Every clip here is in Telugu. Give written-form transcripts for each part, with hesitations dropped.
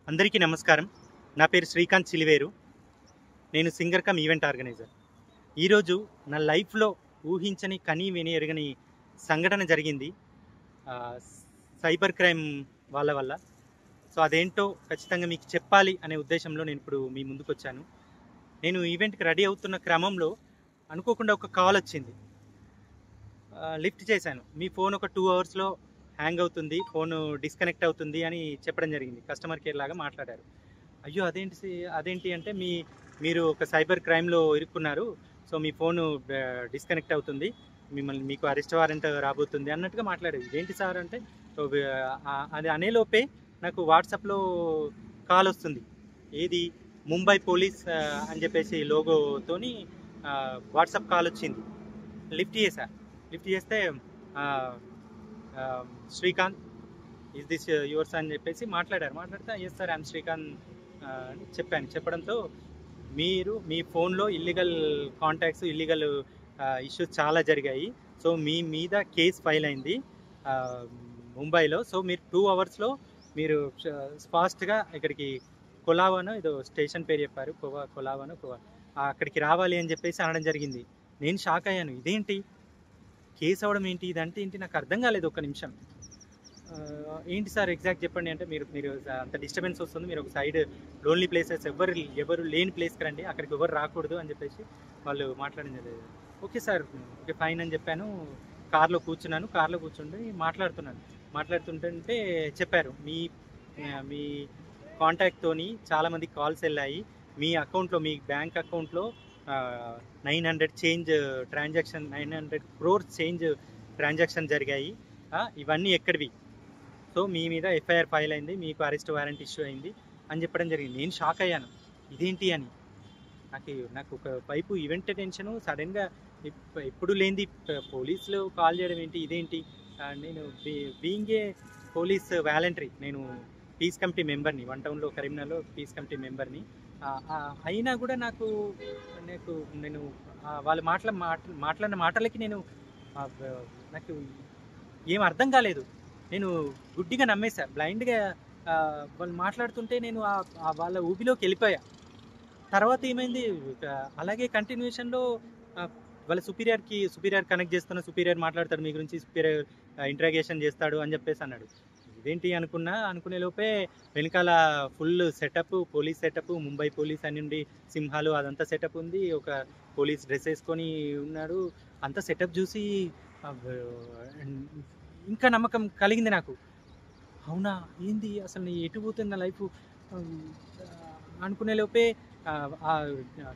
అందరికీ నమస్కారం. నా పేరు శ్రీకాంత్ చిలివేరు. నేను సింగర్ కమ్ ఈవెంట్ ఆర్గనైజర్. ఈరోజు నా లైఫ్లో ఊహించని కని విని ఎరగని సంఘటన జరిగింది సైబర్ క్రైమ్ వాళ్ళ వల్ల. సో అదేంటో ఖచ్చితంగా మీకు చెప్పాలి అనే ఉద్దేశంలో నేను ఇప్పుడు మీ ముందుకు వచ్చాను. నేను ఈవెంట్కి రెడీ అవుతున్న క్రమంలో అనుకోకుండా ఒక కాల్ వచ్చింది. లిఫ్ట్ చేశాను. మీ ఫోన్ ఒక 2 అవర్స్లో హ్యాంగ్ అవుతుంది, ఫోను డిస్కనెక్ట్ అవుతుంది అని చెప్పడం జరిగింది. కస్టమర్ కేర్ లాగా మాట్లాడారు. అయ్యో అదేంటి అంటే మీరు ఒక సైబర్ క్రైమ్లో ఇరుక్కున్నారు, సో మీ ఫోను డిస్కనెక్ట్ అవుతుంది, మీకు అరెస్ట్ వారెంట్ రాబోతుంది అన్నట్టుగా మాట్లాడేది. ఇదేంటి సార్ అంటే, సో అది అనేలోపే నాకు వాట్సాప్లో కాల్ వస్తుంది. ఏది ముంబై పోలీస్ అని చెప్పేసి లోగోతోని వాట్సాప్ కాల్ వచ్చింది. లిఫ్ట్ చేస్తే శ్రీకాంత్ ఇస్ దిస్ యువర్స్ అని చెప్పేసి మాట్లాడితే ఎస్ సార్ ఐఎమ్ శ్రీకాంత్ అని చెప్పడంతో మీ ఫోన్లో ఇల్లీగల్ కాంటాక్ట్స్, ఇల్లీగల్ ఇష్యూస్ చాలా జరిగాయి, సో మీ మీద కేసు ఫైల్ అయింది ముంబైలో. సో మీరు 2 అవర్స్లో మీరు ఫాస్ట్గా ఇక్కడికి కొలావానో ఏదో స్టేషన్ పేరు చెప్పారు, కొలావానో అక్కడికి రావాలి అని చెప్పేసి అనడం జరిగింది. నేను షాక్ అయ్యాను. ఇదేంటి కేసు అవ్వడం ఏంటి, ఇదంటే ఏంటి నాకు అర్థం కాలేదు. ఒక్క నిమిషం, ఏంటి సార్ ఎగ్జాక్ట్ చెప్పండి అంటే, మీరు అంత డిస్టర్బెన్స్ వస్తుంది, మీరు ఒక సైడ్ లోన్లీ ప్లేసెస్ ఎవరు లేని ప్లేస్కి రండి, అక్కడికి ఎవరు రాకూడదు అని చెప్పేసి వాళ్ళు మాట్లాడింది. ఓకే సార్, ఓకే ఫైన్ అని చెప్పాను. కార్లో కూర్చుండి మాట్లాడుతుంటే చెప్పారు, మీ కాంటాక్ట్తోని చాలామంది కాల్స్ వెళ్ళాయి, మీ అకౌంట్లో, మీ బ్యాంక్ అకౌంట్లో 900 crores చేంజ్ ట్రాన్సాక్షన్ జరిగాయి, ఇవన్నీ ఎక్కడివి, సో మీ మీద ఎఫ్ఐఆర్ ఫైల్ అయింది, మీకు అరెస్ట్ వారెంట్ ఇష్యూ అయింది అని చెప్పడం జరిగింది. నేను షాక్ అయ్యాను, ఇదేంటి అని. నాకు ఒక వైపు ఈవెంట్ టెన్షను, సడన్గా ఎప్పుడు లేనిది పోలీసులు కాల్ చేయడం ఏంటి, ఇదేంటి. నేను బీయింగ్ ఏ పోలీస్ వాలంటరీ, నేను పీస్ కమిటీ మెంబర్ని, 1 టౌన్లో కరీంనగర్లో పీస్ కమిటీ మెంబర్ని. అయినా కూడా నేను వాళ్ళు మాట్లాడిన మాటలకి నాకు ఏం అర్థం కాలేదు. నేను గుడ్డిగా నమ్మేశా, బ్లైండ్గా. వాళ్ళు మాట్లాడుతుంటే నేను వాళ్ళ ఊబిలోకి వెళ్ళిపోయా. తర్వాత ఏమైంది, అలాగే కంటిన్యూషన్లో వాళ్ళ సుపీరియర్ కనెక్ట్ చేస్తున్న, సుపీరియర్ మాట్లాడతాడు మీ గురించి, సుపీరియర్ ఇంట్రాగేషన్ చేస్తాడు అని చెప్పేసి అన్నాడు. ఇదేంటి అనుకునే లోపే వెనకాల full setup, police setup, Mumbai police అని ఉండి సింహాలు అదంతా సెటప్ ఉంది, ఒక పోలీస్ డ్రెస్ వేసుకొని ఉన్నాడు. అంతా సెటప్ చూసి ఇంకా నమ్మకం కలిగింది నాకు. అవునా, ఏంది అసలు ఎటు పోతుంది లైఫ్ అనుకునే లోపే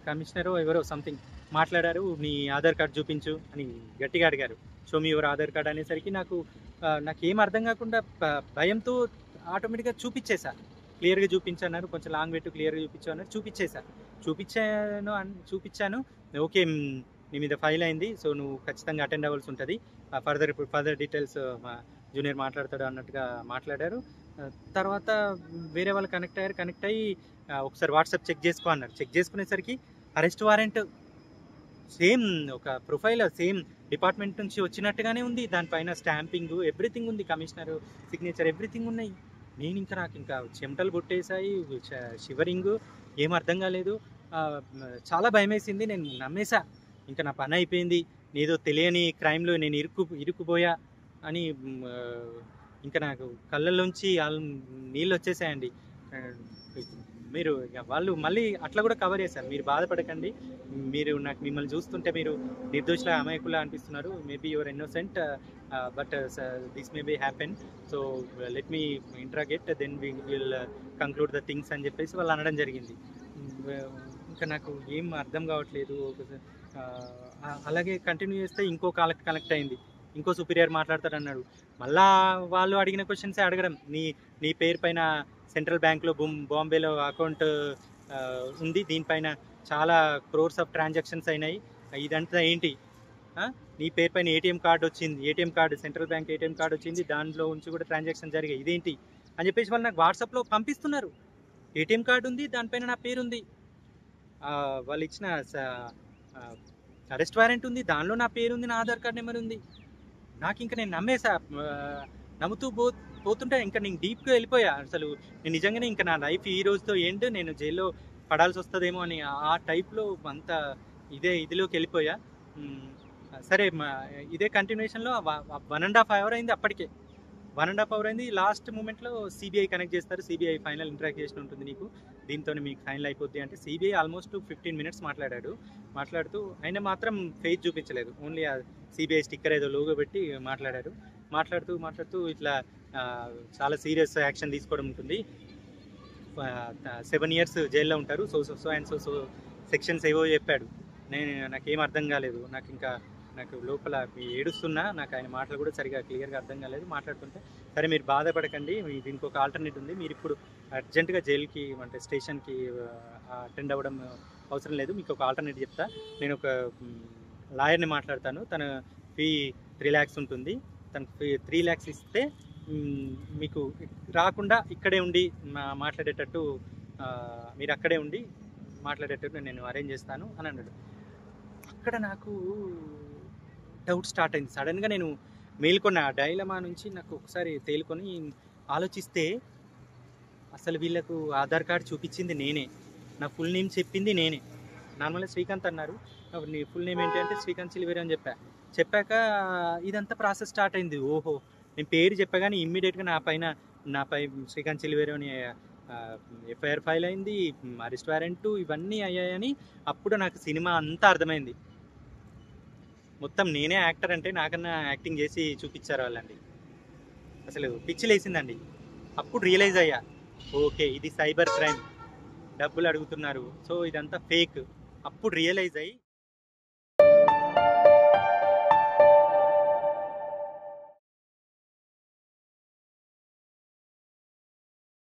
కమిషనరు ఎవరో సంథింగ్ మాట్లాడారు, నీ ఆధార్ కార్డు చూపించు అని గట్టిగా అడిగారు. షో మీ ఎవరు ఆధార్ కార్డు అనేసరికి నాకు ఏం అర్థం కాకుండా భయంతో ఆటోమేటిక్గా క్లియర్గా చూపించన్నారు, కొంచెం లాంగ్ పెట్టు, క్లియర్గా చూపించు అన్నారు. చూపించాను. ఓకే, నీ మీద ఫైల్ అయింది, సో నువ్వు ఖచ్చితంగా అటెండ్ అవ్వాల్సి ఉంటుంది, ఫర్దర్ డీటెయిల్స్ మా జూనియర్ మాట్లాడతాడు అన్నట్టుగా మాట్లాడారు. తర్వాత వేరే వాళ్ళు కనెక్ట్ అయ్యి ఒకసారి వాట్సాప్ చెక్ చేసుకో అన్నారు. చెక్ చేసుకునేసరికి అరెస్ట్ వారెంట్ సేమ్, ఒక ప్రొఫైల్ సేమ్ డిపార్ట్మెంట్ నుంచి వచ్చినట్టుగానే ఉంది, దానిపైన స్టాంపింగ్ ఎవ్రీథింగ్ ఉంది, కమిషనర్ సిగ్నేచర్ ఎవ్రీథింగ్ ఉన్నాయి. నాకు ఇంకా చెమటలు పుట్టేశాయి, షివరింగ్, ఏం అర్థం కాలేదు, చాలా భయం వేసింది. నేను నమ్మేశా, ఇంకా నా పని అయిపోయింది, ఏదో తెలియని క్రైమ్లో నేను ఇరుక్కుపోయా అని. ఇంకా నాకు కళ్ళల్లోంచి నీళ్ళు వచ్చేసాయండి. మీరు వాళ్ళు మళ్ళీ అట్లా కూడా కవర్ చేశారు, మీరు బాధపడకండి, మిమ్మల్ని చూస్తుంటే మీరు నిర్దోషుల అమాయకులా అనిపిస్తున్నారు, maybe your innocent, but this may be happen, so let me interrogate, then we will conclude the things అని చెప్పేసి వాళ్ళు అనడం జరిగింది. ఇంకా నాకు ఏం అర్థం కావట్లేదు. అలాగే కంటిన్యూ చేస్తే ఇంకో కాలకి కనెక్ట్ అయింది, ఇంకో సుపీరియర్ మాట్లాడతాడు అన్నాడు. మళ్ళా వాళ్ళు అడిగిన క్వశ్చన్సే అడగడం, నీ పేరు పైన సెంట్రల్ బ్యాంక్లో బాంబేలో అకౌంట్ ఉంది, దీనిపైన చాలా క్రోర్స్ ఆఫ్ ట్రాన్సాక్షన్స్ అయినాయి, ఇదంతా ఏంటి, నీ పేరు పైన ATM card central bank ATM card వచ్చింది, దాంట్లో ఉంచి కూడా ట్రాన్సాక్షన్ జరిగాయి, ఇదేంటి అని చెప్పేసి వాళ్ళు నాకు వాట్సాప్లో పంపిస్తున్నారు. ఏటీఎం కార్డు ఉంది, దానిపైన నా పేరు ఉంది, వాళ్ళు ఇచ్చిన అరెస్ట్ వారెంట్ ఉంది, దానిలో నా పేరు ఉంది, నా ఆధార్ కార్డ్ నెంబర్ ఉంది. నాకు ఇంకా నేను నమ్మేశా. నమ్ముతూ పోతుంటే ఇంకా నేను డీప్గా వెళ్ళిపోయా. అసలు నేను నిజంగానే ఇంకా నా లైఫ్ ఈ రోజుతో ఎండ్, నేను జైల్లో పడాల్సి వస్తుందేమో అని ఆ టైప్లో అంత ఇదిలోకి వెళ్ళిపోయా. సరే ఇదే కంటిన్యూషన్లో 1.5 అవర్ అయింది అప్పటికే. 1.5 అవర్ అయింది. లాస్ట్ మూమెంట్లో సిబిఐ కనెక్ట్ చేస్తారు. సిబిఐ ఫైనల్ ఇంటరాక్షన్ ఉంటుంది నీకు, దీంతో మీకు ఫైనల్ అయిపోద్ది అంటే సిబిఐ ఆల్మోస్ట్ 15 మినిట్స్ మాట్లాడాడు. మాట్లాడుతూ ఆయన మాత్రం ఫేస్ చూపించలేదు, ఓన్లీ ఆ సిబిఐ స్టిక్కర్ ఏదో లోగో పెట్టి మాట్లాడారు. మాట్లాడుతూ ఇట్లా చాలా సీరియస్ యాక్షన్ తీసుకోవడం ఉంటుంది, 7 years జైల్లో ఉంటారు, సో అండ్ సో సెక్షన్స్ ఏవో చెప్పాడు. నాకేం అర్థం కాలేదు, నాకు లోపల ఏడుస్తున్నా, నాకు ఆయన మాటలు కూడా సరిగా క్లియర్గా అర్థం కాలేదు. మాట్లాడుతుంటే సరే మీరు బాధపడకండి, దీనికి ఒక ఆల్టర్నేట్ ఉంది, మీరు ఇప్పుడు అర్జెంటుగా జైలుకి అంటే స్టేషన్కి అటెండ్ అవ్వడం అవసరం లేదు, మీకు ఒక ఆల్టర్నేట్ చెప్తా. నేను ఒక లాయర్ని మాట్లాడతాను, తన ఫీ 3 lakhs ఉంటుంది, తనకు ఫీ 3 lakhs ఇస్తే మీకు రాకుండా ఇక్కడే ఉండి మాట్లాడేటట్టు, మీరు అక్కడే ఉండి మాట్లాడేటట్టు నేను అరేంజ్ చేస్తాను అని అన్నాడు. అక్కడ నాకు డౌట్ స్టార్ట్ అయింది. సడన్గా నేను మేల్కొన్న ఆ డైలమా నుంచి నాకు ఒకసారి తేలుకొని ఆలోచిస్తే, అసలు వీళ్ళకు ఆధార్ కార్డ్ చూపించింది నేనే, నా ఫుల్ నేమ్ చెప్పింది నేనే. నార్మల్గా శ్రీకాంత్ అన్నారు, నీ ఫుల్ నేమ్ ఏంటి అంటే శ్రీకాంత్ చిలివేరి అని చెప్పాక ఇదంతా ప్రాసెస్ స్టార్ట్ అయింది. ఓహో, నేను పేరు చెప్పగానే ఇమ్మీడియట్గా నాపై శ్రీకాంత్ చిలివేరి అని ఎఫ్ఐఆర్ ఫైల్ అయింది, అరెస్ట్ వారెంట్ ఇవన్నీ అయ్యాయని అప్పుడు నాకు సినిమా అంతా అర్థమైంది. మొత్తం నేనే యాక్టర్ అంటే నాకన్నా యాక్టింగ్ చేసి చూపించారు వాళ్ళండి. అసలు పిచ్చిలేసిందండి. అప్పుడు రియలైజ్ అయ్యా, ఓకే ఇది సైబర్ క్రైమ్, డబ్బులు అడుగుతున్నారు, సో ఇదంతా ఫేక్. అప్పుడు రియలైజ్ అయ్యి